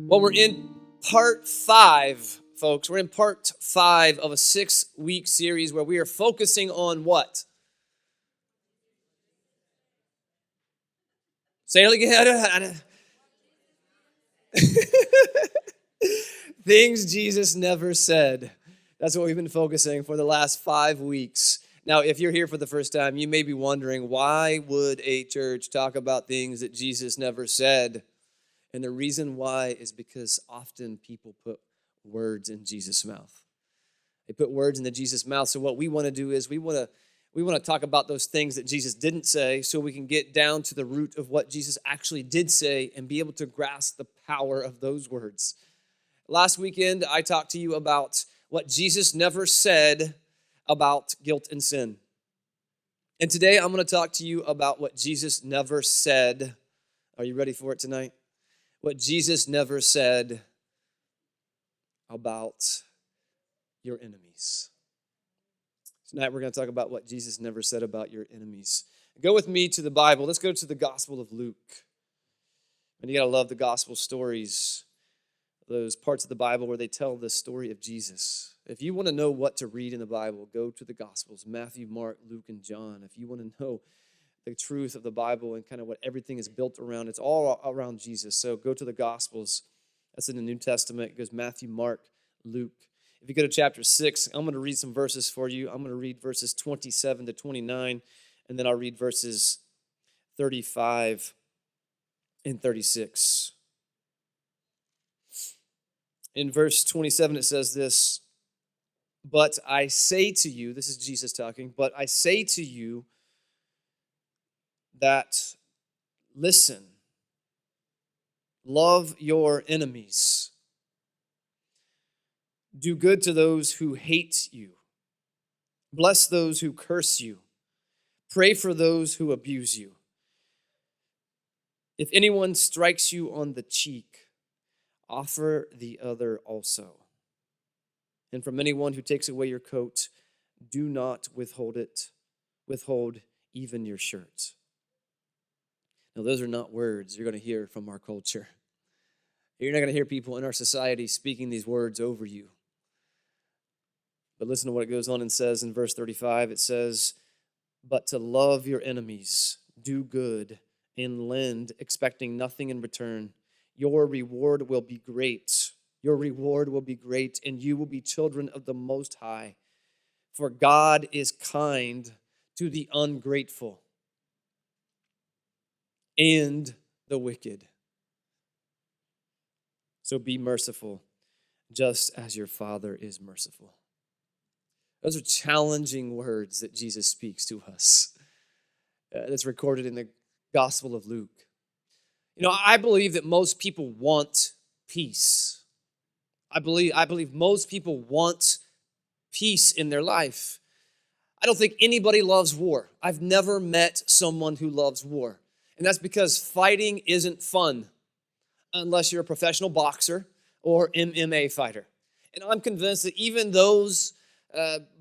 Well, we're in part 5, folks. We're in part 5 of a 6-week series where we are focusing on what? Say it again. Things Jesus never said. That's what we've been focusing for the last 5 weeks. Now, if you're here for the first time, you may be wondering, why would a church talk about things that Jesus never said? And the reason why is because often people put words in Jesus' mouth. They put words into Jesus' mouth. So what we want to do is we want to talk about those things that Jesus didn't say so we can get down to the root of what Jesus actually did say and be able to grasp the power of those words. Last weekend, I talked to you about what Jesus never said about guilt and sin. And today, I'm going to talk to you about what Jesus never said. Are you ready for it tonight? What Jesus never said about your enemies. Tonight we're going to talk about what Jesus never said about your enemies. Go with me to the Bible. Let's go to the Gospel of Luke. And you got to love the gospel stories, those parts of the Bible where they tell the story of Jesus. If you want to know what to read in the Bible, go to the Gospels, Matthew, Mark, Luke, and John. If you want to know the truth of the Bible and kind of what everything is built around, it's all around Jesus. So go to the Gospels. That's in the New Testament. It goes Matthew, Mark, Luke. If you go to chapter 6, I'm going to read some verses for you. I'm going to read verses 27 to 29, and then I'll read verses 35 and 36. In verse 27, it says this, "But I say to you," this is Jesus talking, "but I say to you that, listen, love your enemies. Do good to those who hate you. Bless those who curse you. Pray for those who abuse you. If anyone strikes you on the cheek, offer the other also. And from anyone who takes away your coat, do not withhold even your shirt." Now, those are not words you're going to hear from our culture. You're not going to hear people in our society speaking these words over you. But listen to what it goes on and says in verse 35. It says, "But to love your enemies, do good, and lend, expecting nothing in return. Your reward will be great. Your reward will be great, and you will be children of the Most High. For God is kind to the ungrateful and the wicked. So be merciful, just as your Father is merciful." Those are challenging words that Jesus speaks to us. That's recorded in the Gospel of Luke. You know, I believe that most people want peace. I believe most people want peace in their life. I don't think anybody loves war. I've never met someone who loves war. And that's because fighting isn't fun unless you're a professional boxer or MMA fighter. And I'm convinced that even those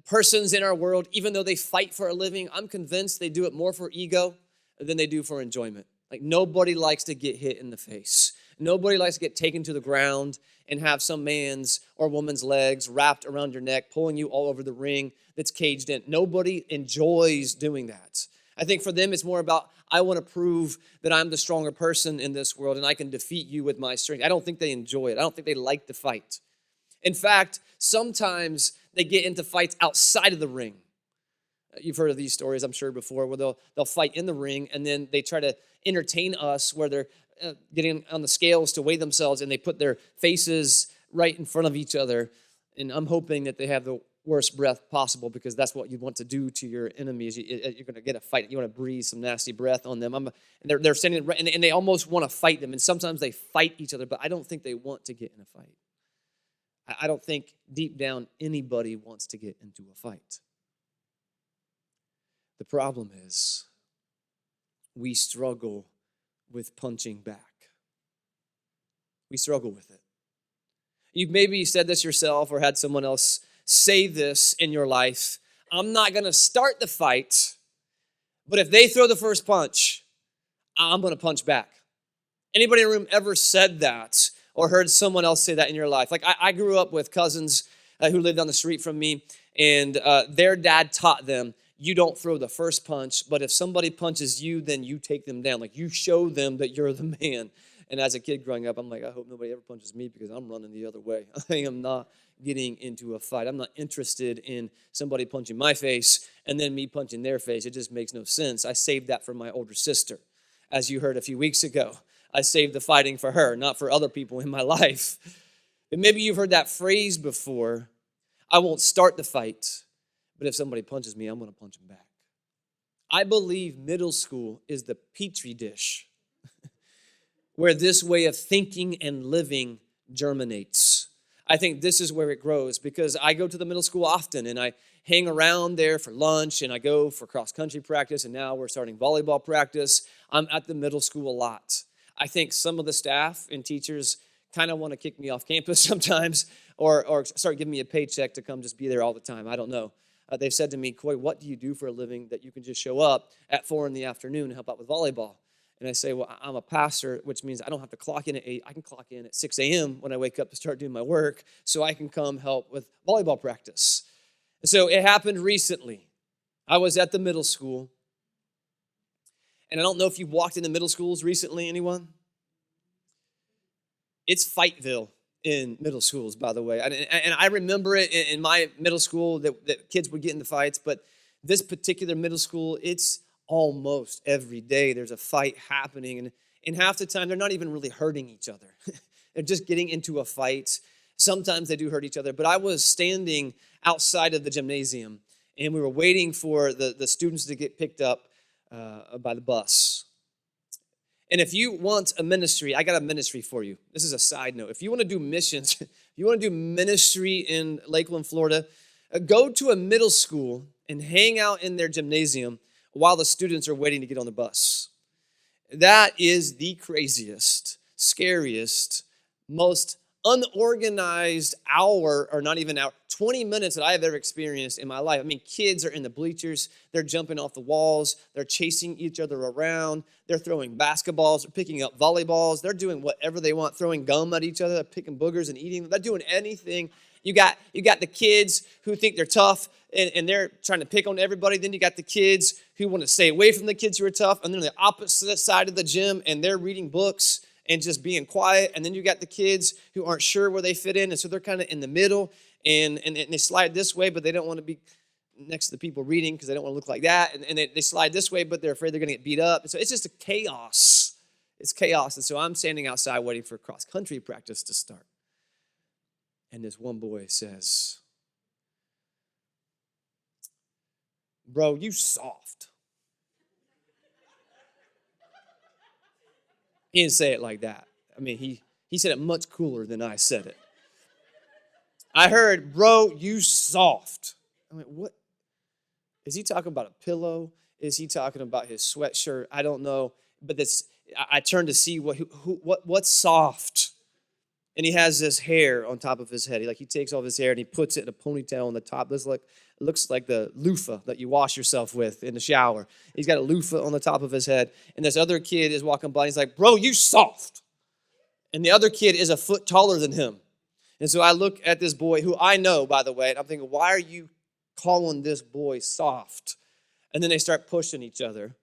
persons in our world, even though they fight for a living, I'm convinced they do it more for ego than they do for enjoyment. Like, nobody likes to get hit in the face. Nobody likes to get taken to the ground and have some man's or woman's legs wrapped around your neck, pulling you all over the ring that's caged in. Nobody enjoys doing that. I think for them, it's more about, I want to prove that I'm the stronger person in this world and I can defeat you with my strength. I don't think they enjoy it. I don't think they like to fight. In fact, sometimes they get into fights outside of the ring. You've heard of these stories, I'm sure, before, where they'll fight in the ring and then they try to entertain us where they're getting on the scales to weigh themselves and they put their faces right in front of each other. And I'm hoping that they have the worst breath possible, because that's what you want to do to your enemies. You're going to get a fight. You want to breathe some nasty breath on them. And they're standing right, and they almost want to fight them. And sometimes they fight each other, but I don't think they want to get in a fight. I don't think deep down anybody wants to get into a fight. The problem is we struggle with punching back. We struggle with it. You've maybe said this yourself or had someone else say this in your life. I'm not going to start the fight, but if they throw the first punch, I'm going to punch back. Anybody in the room ever said that? or heard someone else say that in your life. Like I grew up with cousins who lived down the street from me, and their dad taught them, you don't throw the first punch, but if somebody punches you, then you take them down. Like you show them that you're the man. And as a kid growing up, I'm like, I hope nobody ever punches me because I'm running the other way. I am not getting into a fight. I'm not interested in somebody punching my face and then me punching their face. It just makes no sense. I saved that for my older sister. As you heard a few weeks ago, I saved the fighting for her, not for other people in my life. And maybe you've heard that phrase before, I won't start the fight, but if somebody punches me, I'm going to punch them back. I believe middle school is the petri dish where this way of thinking and living germinates. I think this is where it grows because I go to the middle school often and I hang around there for lunch and I go for cross-country practice and now we're starting volleyball practice. I'm at the middle school a lot. I think some of the staff and teachers kind of want to kick me off campus sometimes or start giving me a paycheck to come just be there all the time. I don't know. They've said to me, Coy, what do you do for a living that you can just show up at 4 p.m. and help out with volleyball? And I say, well, I'm a pastor, which means I don't have to clock in at 8. I can clock in at 6 a.m. when I wake up to start doing my work so I can come help with volleyball practice. And so it happened recently. I was at the middle school. And I don't know if you've walked into middle schools recently, anyone? It's Fightville in middle schools, by the way. And I remember it in my middle school that kids would get into fights. But this particular middle school, it's almost every day there's a fight happening, and half the time they're not even really hurting each other. They're just getting into a fight. Sometimes they do hurt each other, but I was standing outside of the gymnasium, and we were waiting for the students to get picked up by the bus. And if you want a ministry, I got a ministry for you. This is a side note. If you want to do missions, if you want to do ministry in Lakeland, Florida, go to a middle school and hang out in their gymnasium while the students are waiting to get on the bus. That is the craziest, scariest, most unorganized hour, or not even hour, 20 minutes that I have ever experienced in my life. I mean, kids are in the bleachers. They're jumping off the walls. They're chasing each other around. They're throwing basketballs. They're picking up volleyballs. They're doing whatever they want, throwing gum at each other. They're picking boogers and eating them. They're doing anything. You got the kids who think they're tough, and they're trying to pick on everybody. Then you got the kids who want to stay away from the kids who are tough, and they're on the opposite side of the gym, and they're reading books and just being quiet. And then you got the kids who aren't sure where they fit in, and so they're kind of in the middle, and they slide this way, but they don't want to be next to the people reading because they don't want to look like that. And they slide this way, but they're afraid they're going to get beat up. And so it's just a chaos. It's chaos. And so I'm standing outside waiting for cross-country practice to start. And this one boy says, bro, you soft. He didn't say it like that. I mean, he said it much cooler than I said it. I heard, bro, you soft. I mean, what? Is he talking about a pillow? Is he talking about his sweatshirt? I don't know. But I turned to see what's soft. And he has this hair on top of his head. He takes off his hair and he puts it in a ponytail on the top. It looks like the loofah that you wash yourself with in the shower. He's got a loofah on the top of his head. And this other kid is walking by. And he's like, bro, you soft. And the other kid is a foot taller than him. And so I look at this boy, who I know, by the way, and I'm thinking, why are you calling this boy soft? And then they start pushing each other.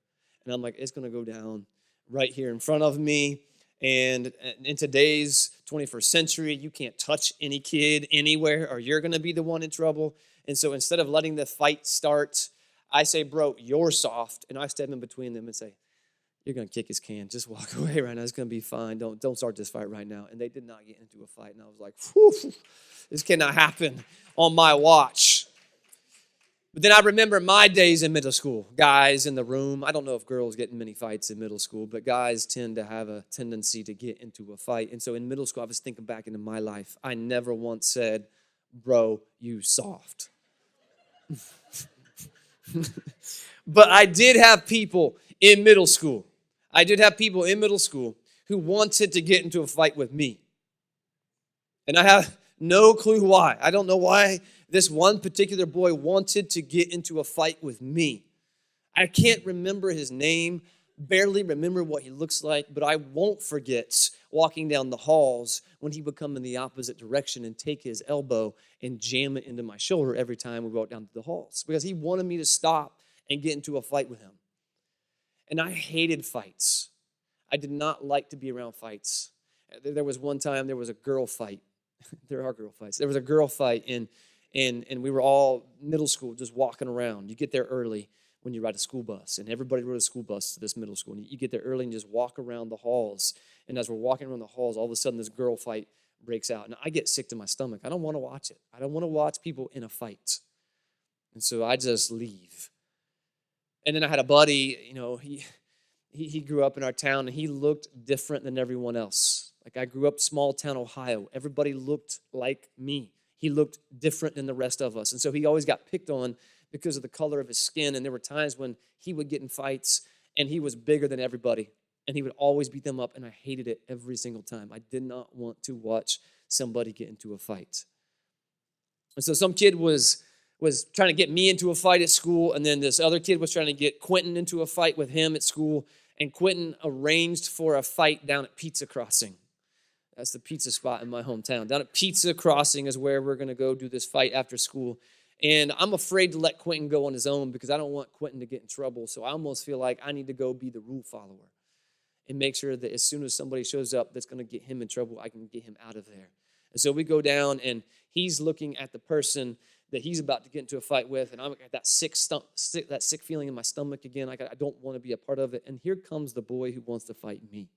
And I'm like, it's going to go down right here in front of me. And in today's 21st century, you can't touch any kid anywhere or you're going to be the one in trouble. And so instead of letting the fight start, I say, bro, you're soft. And I step in between them and say, you're going to kick his can. Just walk away right now. It's going to be fine. Don't start this fight right now. And they did not get into a fight. And I was like, whew, this cannot happen on my watch. But then I remember my days in middle school. Guys in the room. I don't know if girls get in many fights in middle school, but guys tend to have a tendency to get into a fight. And so in middle school, I was thinking back into my life. I never once said, bro, you soft. But I did have people in middle school. Who wanted to get into a fight with me. And I have no clue why. I don't know why this one particular boy wanted to get into a fight with me. I can't remember his name. barely remember what he looks like, but I won't forget walking down the halls when he would come in the opposite direction and take his elbow and jam it into my shoulder every time we walked down the halls because he wanted me to stop and get into a fight with him. And I hated fights. I did not like to be around fights. There was one time there was a girl fight. There are girl fights. There was a girl fight, and we were all middle school just walking around. You get there early when you ride a school bus, and everybody rode a school bus to this middle school. And you get there early and just walk around the halls. And as we're walking around the halls, all of a sudden this girl fight breaks out. And I get sick to my stomach. I don't want to watch it. I don't want to watch people in a fight. And so I just leave. And then I had a buddy, he grew up in our town, and he looked different than everyone else. Like, I grew up small town Ohio. Everybody looked like me. He looked different than the rest of us. And so he always got picked on because of the color of his skin. And there were times when he would get in fights, and he was bigger than everybody. And he would always beat them up, and I hated it every single time. I did not want to watch somebody get into a fight. And so some kid was trying to get me into a fight at school, and then this other kid was trying to get Quentin into a fight with him at school, and Quentin arranged for a fight down at Pizza Crossing. That's the pizza spot in my hometown. Down at Pizza Crossing is where we're going to go do this fight after school. And I'm afraid to let Quentin go on his own because I don't want Quentin to get in trouble. So I almost feel like I need to go be the rule follower and make sure that as soon as somebody shows up that's going to get him in trouble, I can get him out of there. And so we go down, and he's looking at the person that he's about to get into a fight with, and I'm got that sick feeling in my stomach again. I don't want to be a part of it. And here comes the boy who wants to fight me.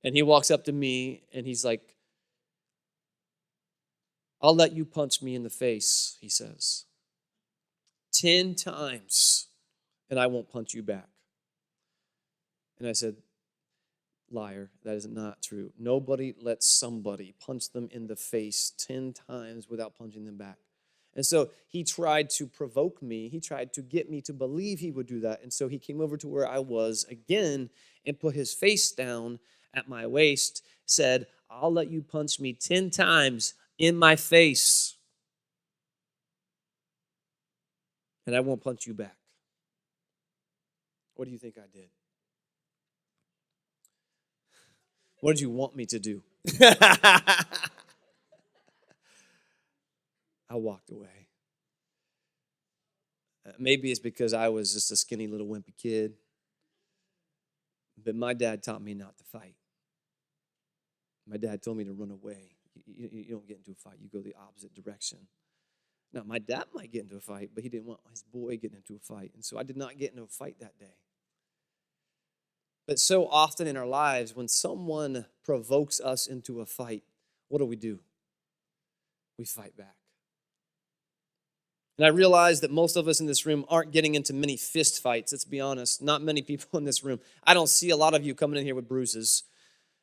And he walks up to me, and he's like, "I'll let you punch me in the face," he says, 10 times, and I won't punch you back. And I said, "Liar, that is not true. Nobody lets somebody punch them in the face 10 times without punching them back." And so he tried to provoke me. He tried to get me to believe he would do that. And so he came over to where I was again and put his face down at my waist, said, "I'll let you punch me 10 times in my face, and I won't punch you back." What do you think I did? What did you want me to do? I walked away. Maybe it's because I was just a skinny little wimpy kid. But my dad taught me not to fight. My dad told me to run away. You don't get into a fight. You go the opposite direction. Now, my dad might get into a fight, but he didn't want his boy getting into a fight. And so I did not get into a fight that day. But so often in our lives, when someone provokes us into a fight, what do? We fight back. And I realize that most of us in this room aren't getting into many fist fights. Let's be honest. Not many people in this room. I don't see a lot of you coming in here with bruises.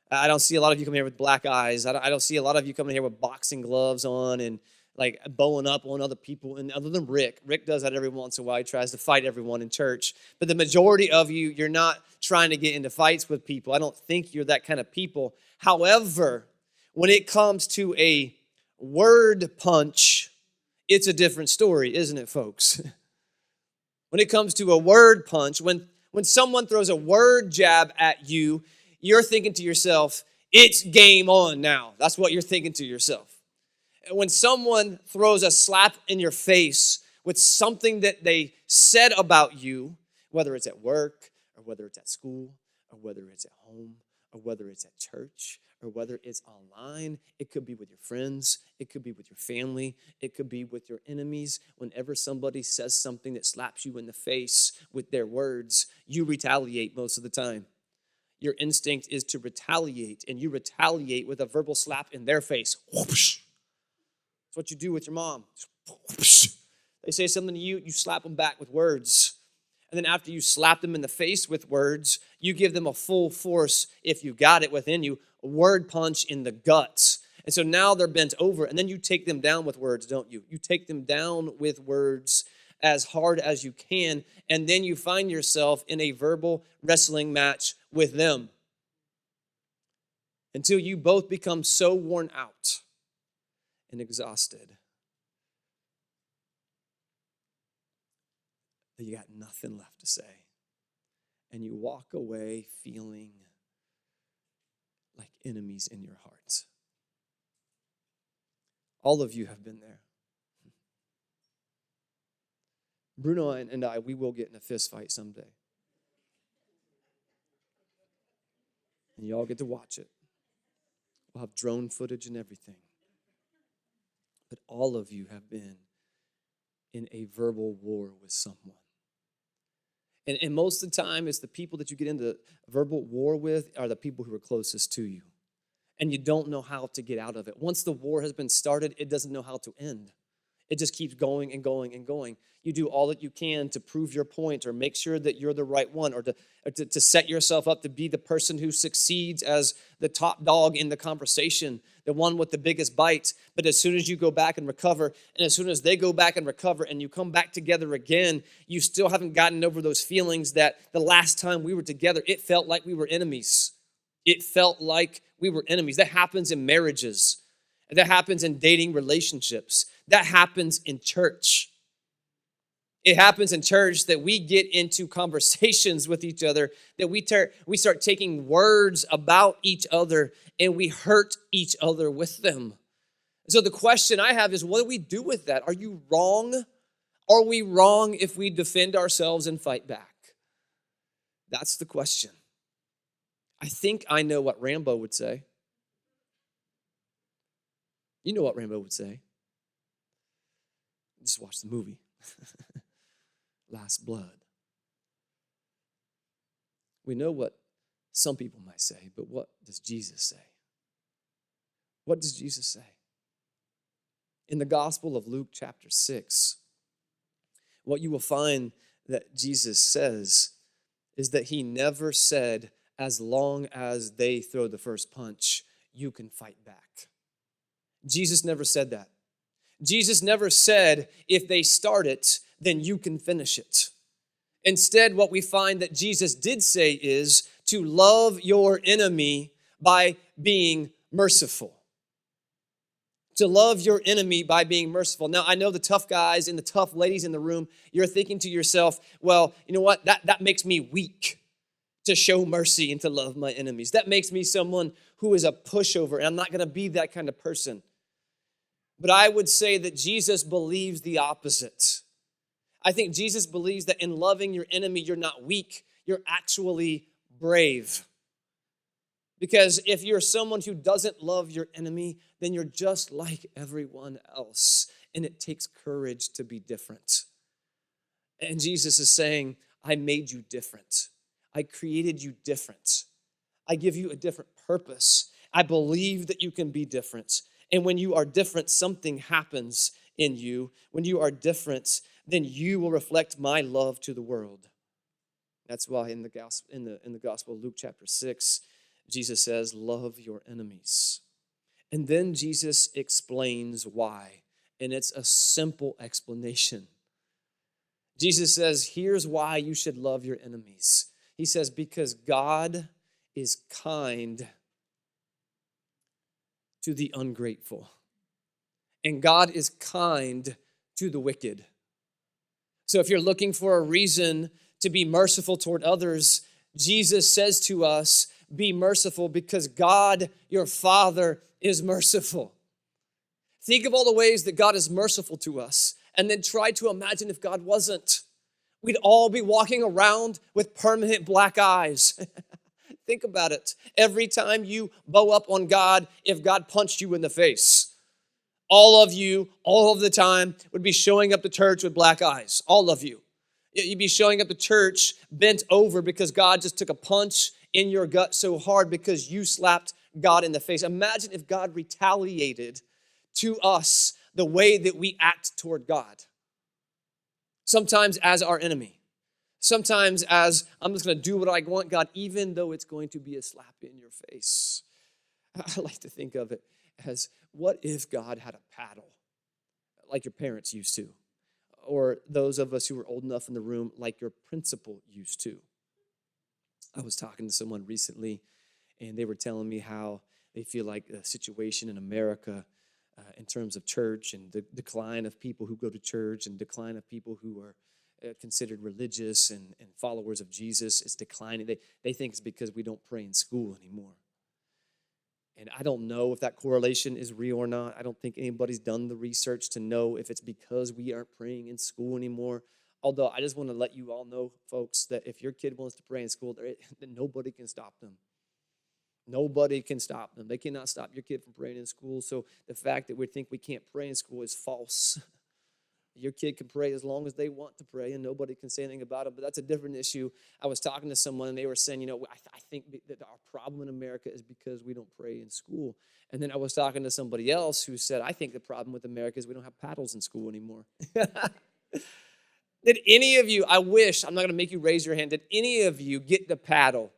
I don't see a lot of you coming here with black eyes. I don't see a lot of you coming here with boxing gloves on and like bowing up on other people. And other than Rick does that every once in a while. He tries to fight everyone in church. But the majority of you, you're not trying to get into fights with people. I don't think you're that kind of people. However, when it comes to a word punch, it's a different story, isn't it, folks? When it comes to a word punch, when someone throws a word jab at you, you're thinking to yourself, it's game on now. That's what you're thinking to yourself. When someone throws a slap in your face with something that they said about you, whether it's at work or whether it's at school or whether it's at home or whether it's at church or whether it's online, it could be with your friends, it could be with your family, it could be with your enemies. Whenever somebody says something that slaps you in the face with their words, you retaliate most of the time. Your instinct is to retaliate, and you retaliate with a verbal slap in their face. Whoosh. That's what you do with your mom. Whoosh. They say something to you, you slap them back with words. And then after you slap them in the face with words, you give them a full force, if you got it within you, a word punch in the guts. And so now they're bent over, and then you take them down with words, don't you? You take them down with words as hard as you can, and then you find yourself in a verbal wrestling match with them until you both become so worn out and exhausted that you got nothing left to say. and you walk away feeling like enemies in your hearts. All of you have been there. Bruno and I, we will get in a fist fight someday. And y'all get to watch it. We'll have drone footage and everything. But all of you have been in a verbal war with someone. And most of the time, it's the people that you get into verbal war with are the people who are closest to you. And you don't know how to get out of it. Once the war has been started, it doesn't know how to end. It just keeps going and going and going. You do all that you can to prove your point or make sure that you're the right one or to set yourself up to be the person who succeeds as the top dog in the conversation, the one with the biggest bite. But as soon as you go back and recover, and as soon as they go back and recover and you come back together again, you still haven't gotten over those feelings that the last time we were together, it felt like we were enemies. It felt like we were enemies. That happens in marriages. That happens in dating relationships. That happens in church. It happens in church that we get into conversations with each other, that we start taking words about each other and we hurt each other with them. So the question I have is, what do we do with that? Are you wrong? Are we wrong if we defend ourselves and fight back? That's the question. I think I know what Rambo would say. You know what Rambo would say. Just watch the movie. Last Blood. We know what some people might say, but what does Jesus say? What does Jesus say? In the Gospel of Luke chapter 6, what you will find that Jesus says is that he never said, as long as they throw the first punch, you can fight back. Jesus never said that. Jesus never said, if they start it, then you can finish it. Instead, what we find that Jesus did say is to love your enemy by being merciful. To love your enemy by being merciful. Now, I know the tough guys and the tough ladies in the room, you're thinking to yourself, well, you know what? That makes me weak to show mercy and to love my enemies. That makes me someone who is a pushover, and I'm not going to be that kind of person. But I would say that Jesus believes the opposite. I think Jesus believes that in loving your enemy, you're not weak, you're actually brave. Because if you're someone who doesn't love your enemy, then you're just like everyone else. And it takes courage to be different. And Jesus is saying, I made you different. I created you different. I give you a different purpose. I believe that you can be different. And when you are different, something happens in you. When you are different, then you will reflect my love to the world. That's why in the Gospel of Luke chapter 6, Jesus says, love your enemies. And then Jesus explains why. And it's a simple explanation. Jesus says, here's why you should love your enemies. He says, because God is kind to the ungrateful. And God is kind to the wicked. So if you're looking for a reason to be merciful toward others, Jesus says to us, be merciful because God, your Father, is merciful. Think of all the ways that God is merciful to us, and then try to imagine if God wasn't. We'd all be walking around with permanent black eyes. Think about it. Every time you bow up on God, if God punched you in the face, all of you, all of the time, would be showing up to church with black eyes. All of you. You'd be showing up to church bent over because God just took a punch in your gut so hard because you slapped God in the face. Imagine if God retaliated to us the way that we act toward God. Sometimes as our enemy. Sometimes as, I'm just going to do what I want, God, even though it's going to be a slap in your face. I like to think of it as, what if God had a paddle like your parents used to? Or those of us who are old enough in the room like your principal used to. I was talking to someone recently, and they were telling me how they feel like the situation in America in terms of church and the decline of people who go to church and decline of people who are considered religious and followers of Jesus is declining. They think it's because we don't pray in school anymore. And I don't know if that correlation is real or not. I don't think anybody's done the research to know if it's because we aren't praying in school anymore. Although I just want to let you all know, folks, that if your kid wants to pray in school, then nobody can stop them. Nobody can stop them. They cannot stop your kid from praying in school. So the fact that we think we can't pray in school is false. Your kid can pray as long as they want to pray, and nobody can say anything about it, but that's a different issue. I was talking to someone, and they were saying, I think that our problem in America is because we don't pray in school. And then I was talking to somebody else who said, I think the problem with America is we don't have paddles in school anymore. Did any of you, I wish, I'm not going to make you raise your hand, did any of you get the paddle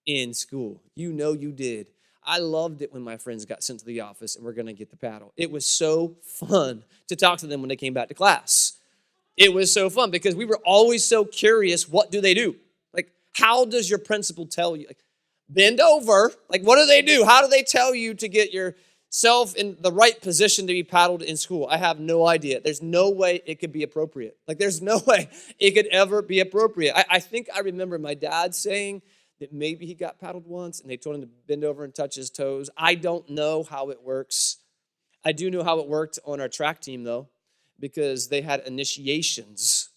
in school? You know you did. I loved it when my friends got sent to the office and we're going to get the paddle. It was so fun to talk to them when they came back to class. It was so fun because we were always so curious, what do they do? Like, how does your principal tell you? Like, bend over. Like, what do they do? How do they tell you to get yourself in the right position to be paddled in school? I have no idea. There's no way it could be appropriate. Like, there's no way it could ever be appropriate. I think I remember my dad saying that maybe he got paddled once and they told him to bend over and touch his toes. I don't know how it works. I do know how it worked on our track team, though, because they had initiations.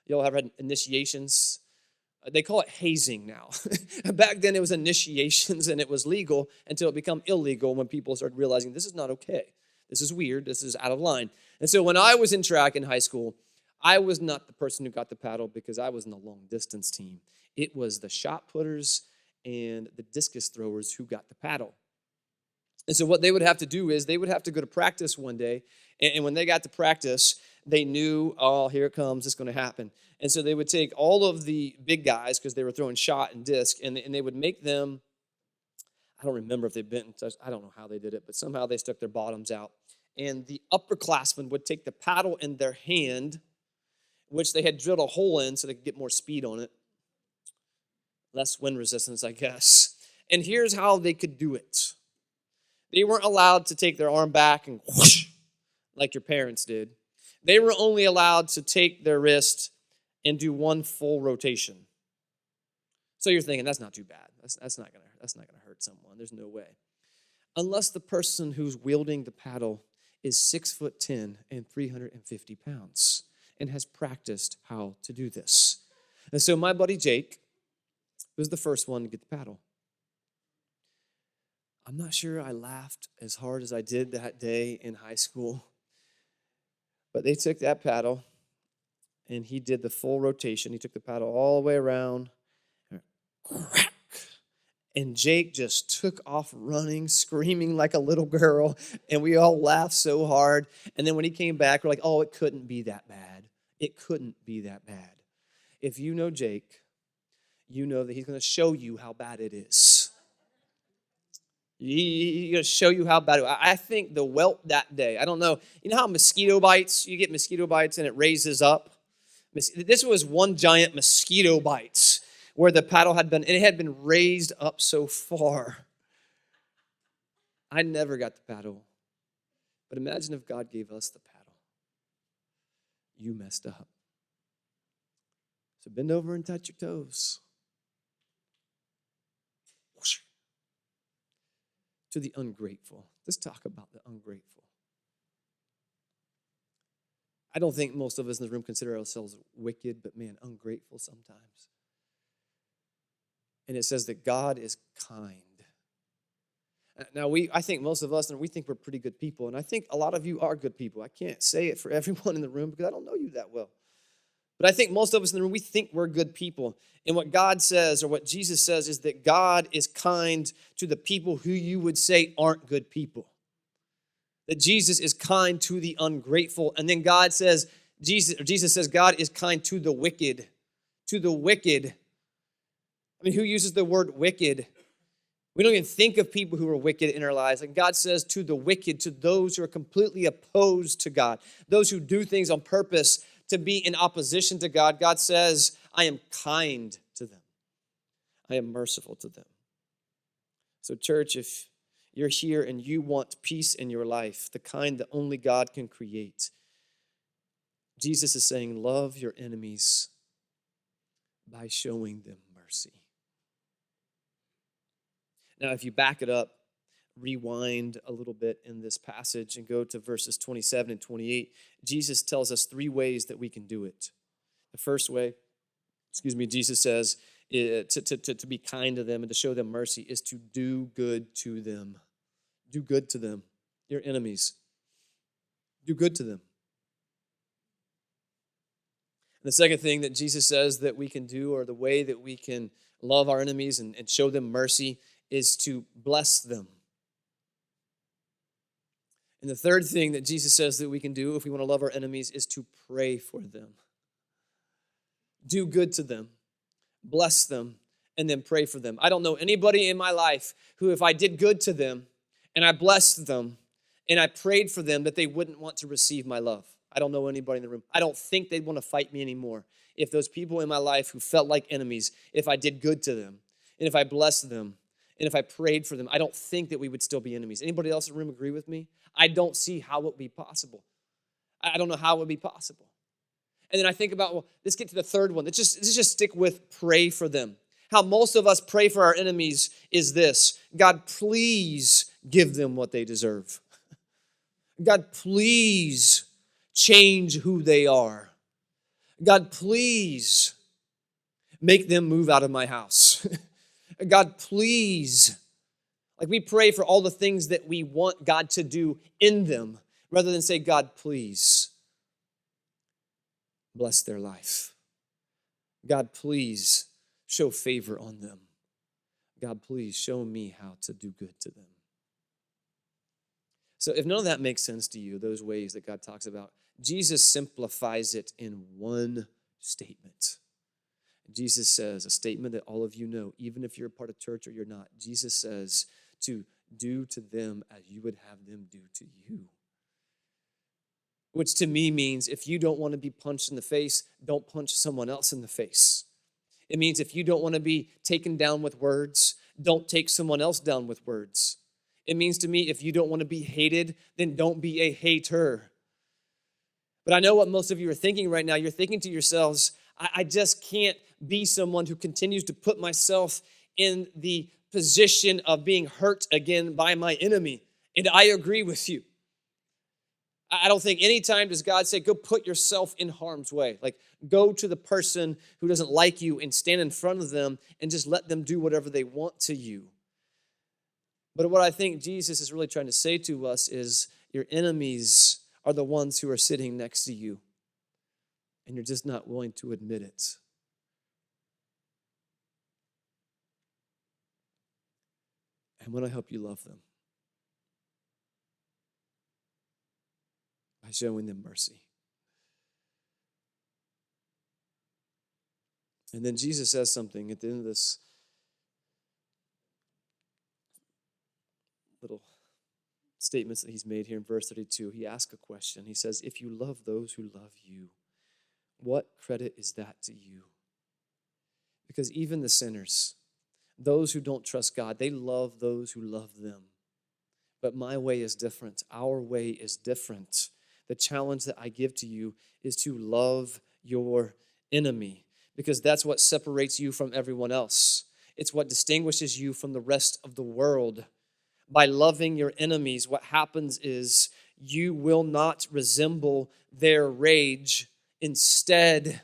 You all have had initiations? They call it hazing now. Back then it was initiations and it was legal until it became illegal when people started realizing this is not okay. This is weird. This is out of line. And so when I was in track in high school, I was not the person who got the paddle because I was in the long distance team. It was the shot putters and the discus throwers who got the paddle. And so what they would have to do is they would have to go to practice one day. And when they got to practice, they knew, oh, here it comes. It's going to happen. And so they would take all of the big guys because they were throwing shot and disc, and they would make them, I don't remember if they bent and touched, I don't know how they did it, but somehow they stuck their bottoms out. And the upperclassmen would take the paddle in their hand, which they had drilled a hole in so they could get more speed on it. Less wind resistance, I guess. And here's how they could do it. They weren't allowed to take their arm back and whoosh, like your parents did. They were only allowed to take their wrist and do one full rotation. So you're thinking, that's not too bad. That's not gonna hurt someone. There's no way. Unless the person who's wielding the paddle is 6'10" and 350 pounds and has practiced how to do this. And so my buddy Jake was the first one to get the paddle. I'm not sure I laughed as hard as I did that day in high school, but they took that paddle and he did the full rotation. He took the paddle all the way around, crack, and Jake just took off running, screaming like a little girl, and we all laughed so hard. And then when he came back, we're like, oh, it couldn't be that bad. It couldn't be that bad. If you know Jake, you know that he's going to show you how bad it is. He's going to show you how bad it is. I think the welt that day, I don't know. You know how mosquito bites, you get mosquito bites and it raises up? This was one giant mosquito bite where the paddle had been, and it had been raised up so far. I never got the paddle. But imagine if God gave us the paddle. You messed up. So bend over and touch your toes. To the ungrateful. Let's talk about the ungrateful. I don't think most of us in the room consider ourselves wicked, but man, ungrateful sometimes. And it says that God is kind. Now, I think most of us, and we think we're pretty good people, and I think a lot of you are good people. I can't say it for everyone in the room because I don't know you that well. But I think most of us in the room, we think we're good people. And what God says, or what Jesus says, is that God is kind to the people who you would say aren't good people. That Jesus is kind to the ungrateful. And then God says, Jesus says God is kind to the wicked. To the wicked. I mean, who uses the word wicked? We don't even think of people who are wicked in our lives. And God says to the wicked, to those who are completely opposed to God, those who do things on purpose to be in opposition to God, God says, I am kind to them. I am merciful to them. So church, if you're here and you want peace in your life, the kind that only God can create, Jesus is saying, love your enemies by showing them mercy. Now, if you back it up, rewind a little bit in this passage and go to verses 27 and 28, Jesus tells us 3 ways that we can do it. The first way, Jesus says to be kind to them and to show them mercy is to do good to them. Do good to them, your enemies. Do good to them. And the second thing that Jesus says that we can do, or the way that we can love our enemies and show them mercy, is to bless them. And the third thing that Jesus says that we can do if we want to love our enemies is to pray for them. Do good to them, bless them, and then pray for them. I don't know anybody in my life who, if I did good to them and I blessed them and I prayed for them, that they wouldn't want to receive my love. I don't know anybody in the room. I don't think they'd want to fight me anymore if those people in my life who felt like enemies, if I did good to them and if I blessed them and if I prayed for them, I don't think that we would still be enemies. Anybody else in the room agree with me? I don't see how it would be possible. I don't know how it would be possible. And then I think about, well, let's get to the third one. Let's just stick with pray for them. How most of us pray for our enemies is this: God, please give them what they deserve. God, please change who they are. God, please make them move out of my house. God, please. Like, we pray for all the things that we want God to do in them, rather than say, God, please bless their life. God, please show favor on them. God, please show me how to do good to them. So if none of that makes sense to you, those ways that God talks about, Jesus simplifies it in one statement. Jesus says, a statement that all of you know, even if you're a part of church or you're not, Jesus says to do to them as you would have them do to you. Which to me means if you don't want to be punched in the face, don't punch someone else in the face. It means if you don't want to be taken down with words, don't take someone else down with words. It means to me if you don't want to be hated, then don't be a hater. But I know what most of you are thinking right now. You're thinking to yourselves, I just can't be someone who continues to put myself in the position of being hurt again by my enemy. And I agree with you. I don't think any time does God say, go put yourself in harm's way. Like, go to the person who doesn't like you and stand in front of them and just let them do whatever they want to you. But what I think Jesus is really trying to say to us is your enemies are the ones who are sitting next to you, and you're just not willing to admit it. And when I help you love them, by showing them mercy. And then Jesus says something at the end of this little statements that he's made here in verse 32. He asks a question. He says, if you love those who love you, what credit is that to you? Because even the sinners, those who don't trust God, they love those who love them. But my way is different. Our way is different. The challenge that I give to you is to love your enemy, because that's what separates you from everyone else. It's what distinguishes you from the rest of the world. By loving your enemies, what happens is you will not resemble their rage. Instead,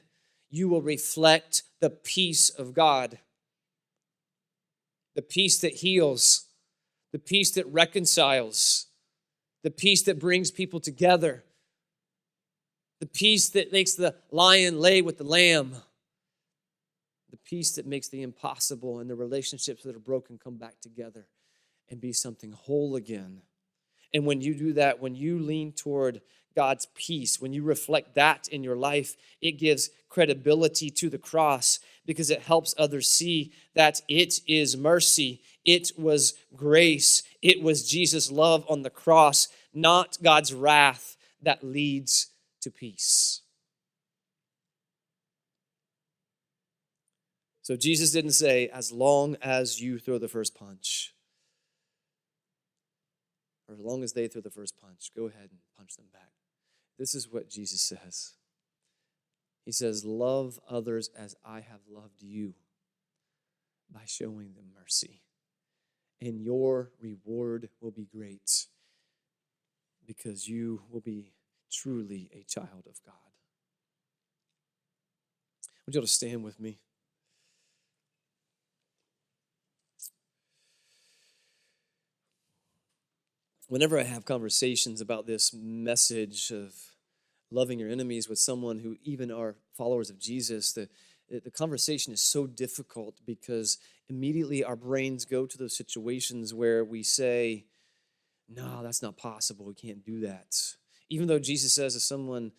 you will reflect the peace of God. The peace that heals, the peace that reconciles, the peace that brings people together, the peace that makes the lion lay with the lamb, the peace that makes the impossible and the relationships that are broken come back together and be something whole again. And when you do that, when you lean toward God's peace, when you reflect that in your life, it gives credibility to the cross, because it helps others see that it is mercy, it was grace, it was Jesus' love on the cross, not God's wrath, that leads to peace. So Jesus didn't say, as long as you throw the first punch, or as long as they throw the first punch, go ahead and punch them back. This is what Jesus says. He says, love others as I have loved you by showing them mercy. And your reward will be great because you will be truly a child of God. Would you all to stand with me? Whenever I have conversations about this message of loving your enemies with someone who even are followers of Jesus, the conversation is so difficult because immediately our brains go to those situations where we say, no, that's not possible. We can't do that. Even though Jesus says if someone,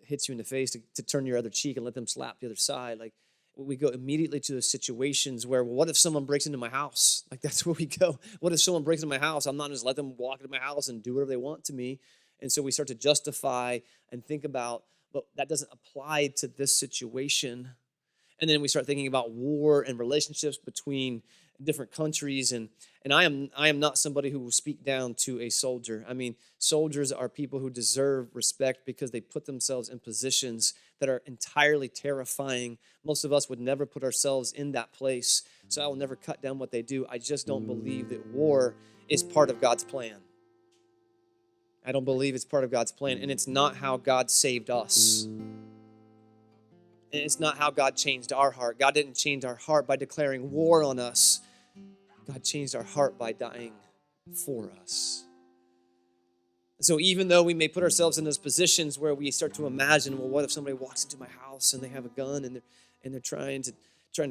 hits you in the face to turn your other cheek and let them slap the other side, like we go immediately to those situations where, well, what if someone breaks into my house? Like that's where we go. What if someone breaks into my house? I'm not just let them walk into my house and do whatever they want to me. And so we start to justify and think about, but that doesn't apply to this situation. And then we start thinking about war and relationships between different countries. And I am not somebody who will speak down to a soldier. I mean, soldiers are people who deserve respect because they put themselves in positions that are entirely terrifying. Most of us would never put ourselves in that place. So I will never cut down what they do. I just don't believe that war is part of God's plan. I don't believe it's part of God's plan. And it's not how God saved us. And it's not how God changed our heart. God didn't change our heart by declaring war on us. God changed our heart by dying for us. So even though we may put ourselves in those positions where we start to imagine, well, what if somebody walks into my house and they have a gun and they're trying to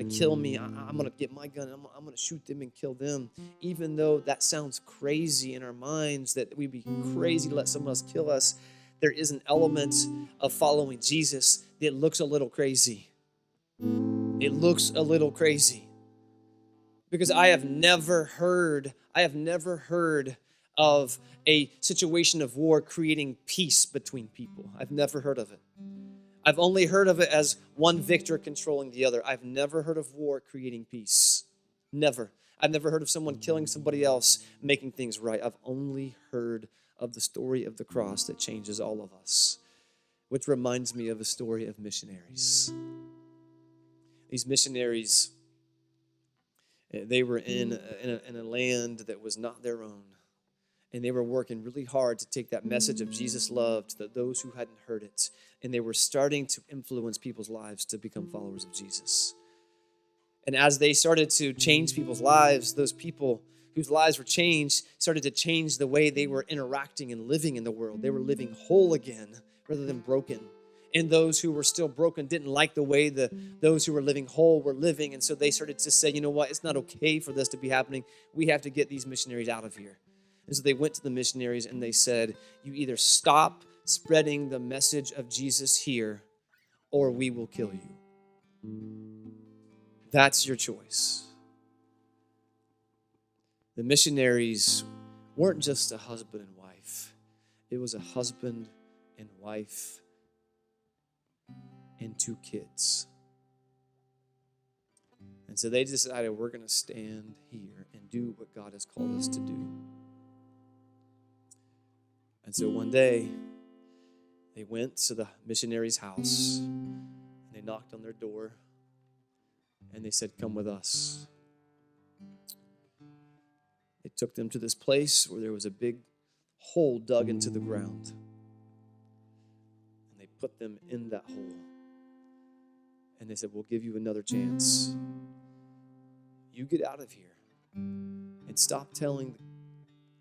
kill me? I'm going to get my gun and I'm going to shoot them and kill them. Even though that sounds crazy in our minds, that we'd be crazy to let someone else kill us, there is an element of following Jesus that looks a little crazy. It looks a little crazy. Because I have never heard of a situation of war creating peace between people. I've never heard of it. I've only heard of it as one victor controlling the other. I've never heard of war creating peace. Never. I've never heard of someone killing somebody else making things right. I've only heard of the story of the cross that changes all of us, which reminds me of a story of missionaries. These missionaries, they were in a land that was not their own. And they were working really hard to take that message of Jesus' love to those who hadn't heard it. And they were starting to influence people's lives to become followers of Jesus. And as they started to change people's lives, those people whose lives were changed started to change the way they were interacting and living in the world. They were living whole again rather than broken. And those who were still broken didn't like the way those who were living whole were living. And so they started to say, you know what, it's not okay for this to be happening. We have to get these missionaries out of here. And so they went to the missionaries and they said, you either stop spreading the message of Jesus here or we will kill you. That's your choice. The missionaries weren't just a husband and wife. It was a husband and wife and 2 kids. And so they decided, we're going to stand here and do what God has called us to do. And so one day, they went to the missionary's house, and they knocked on their door, and they said, come with us. They took them to this place where there was a big hole dug into the ground. And they put them in that hole. And they said, we'll give you another chance. You get out of here and stop telling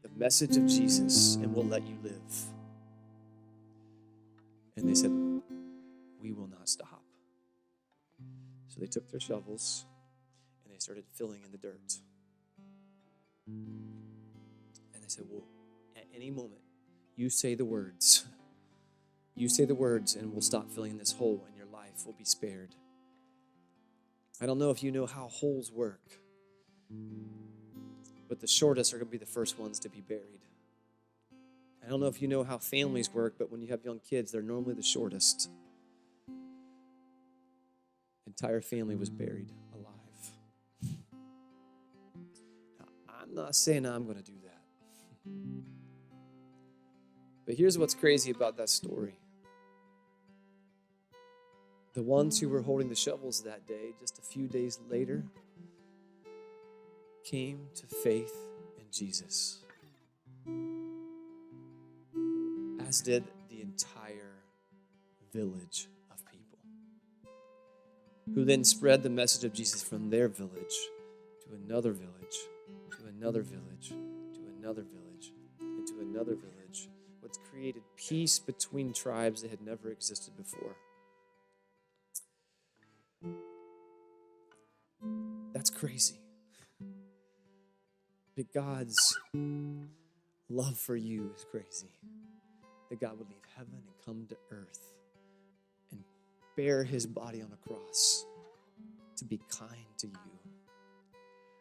the message of Jesus, and we'll let you live. And they said, we will not stop. So they took their shovels and they started filling in the dirt. And they said, well, at any moment, you say the words. You say the words and we'll stop filling this hole and your life will be spared. I don't know if you know how holes work, but the shortest are going to be the first ones to be buried. I don't know if you know how families work, but when you have young kids, they're normally the shortest. Entire family was buried alive. Now, I'm not saying I'm going to do that. But here's what's crazy about that story. The ones who were holding the shovels that day, just a few days later, came to faith in Jesus, as did the entire village of people, who then spread the message of Jesus from their village to another village, to another village, to another village, and to another village, which created peace between tribes that had never existed before. That's crazy. But God's love for you is crazy. That God would leave heaven and come to earth and bear his body on a cross to be kind to you.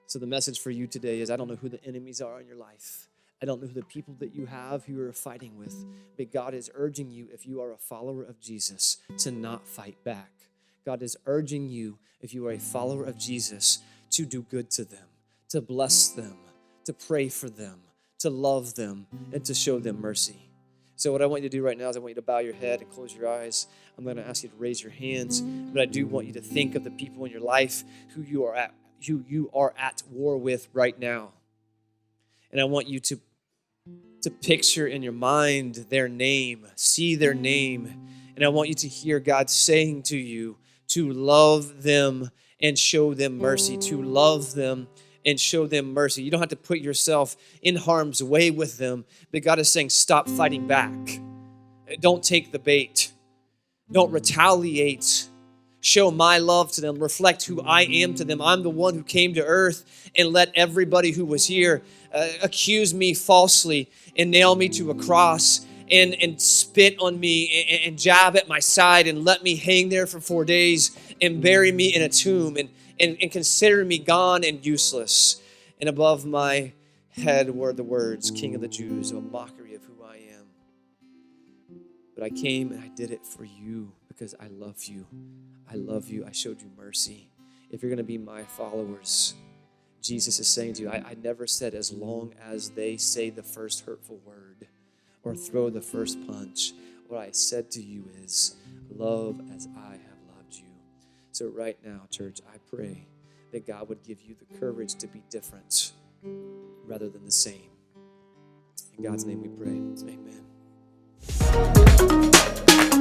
So the message for you today is, I don't know who the enemies are in your life. I don't know who the people that you have who you're fighting with. But God is urging you, if you are a follower of Jesus, to not fight back. God is urging you, if you are a follower of Jesus, to do good to them, to bless them, to pray for them, to love them, and to show them mercy. So what I want you to do right now is I want you to bow your head and close your eyes. I'm going to ask you to raise your hands, but I do want you to think of the people in your life who you are at war with right now. And I want you to picture in your mind their name, see their name, and I want you to hear God saying to you to love them and show them mercy, to love them and show them mercy. You don't have to put yourself in harm's way with them, but God is saying, stop fighting back. Don't take the bait. Don't retaliate. Show my love to them. Reflect who I am to them. I'm the one who came to earth and let everybody who was here accuse me falsely and nail me to a cross and spit on me and jab at my side and let me hang there for 4 days and bury me in a tomb and consider me gone and useless. And above my head were the words, King of the Jews, a mockery of who I am. But I came and I did it for you because I love you. I love you. I showed you mercy. If you're going to be my followers, Jesus is saying to you, I never said as long as they say the first hurtful word or throw the first punch. What I said to you is, love as I have loved you. So right now, church, I pray that God would give you the courage to be different rather than the same. In God's name we pray. Amen.